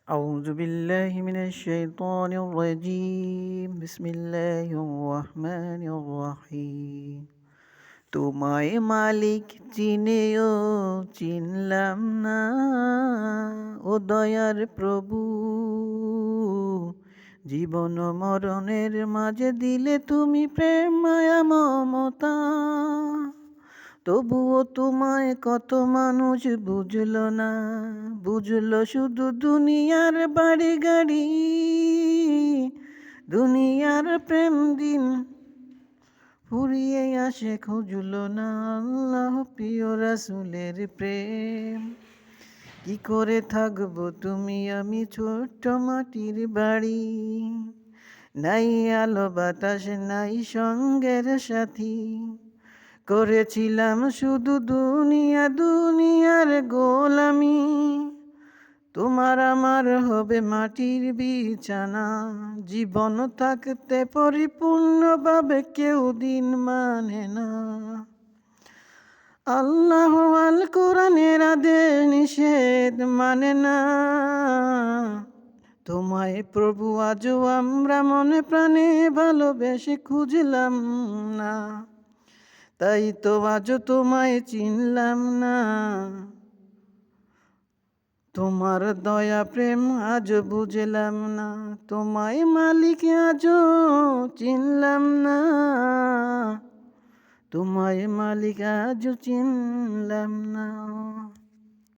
أعوذ بالله من الشيطان الرجيم بسم الله الرحمن الرحيم তোমায় মালিক চিনেও চিনলাম না ও দয়ার প্রভু জীবন মরণের মাঝে দিলে তুমি প্রেম মায়া মমতা তবুও তোমায় কত মানুষ বুঝলো না বুঝলো শুধু দুনিয়ার বাড়ি গাড়ি দুনিয়ার প্রেম দিন ফুরিয়ে আসে খুঁজলো না আল্লাহ প্রিয় রাসূলের প্রেম কি করে থাকবো তুমি আমি ছোট্ট মাটির বাড়ি নাই আলো বাতাস নাই সঙ্গের সাথী করেছিলাম শুধু দুনিয়ার গোলামি তোমার আমার হবে মাটির বিছানা জীবন থাকতে পরিপূর্ণভাবে কেউ দিন মানে না আল্লাহ আল কোরআনের আদেশ নিষেধ মানে না তোমায় প্রভু আজও আমরা মনে প্রাণে ভালোবেসে খুঁজলাম না তাই তো আজও তোমায় চিনলাম না তোমার দয়া প্রেম আজও বুঝলাম না তোমায় মালিক আজও চিনলাম না তোমায় মালিক আজও চিনলাম না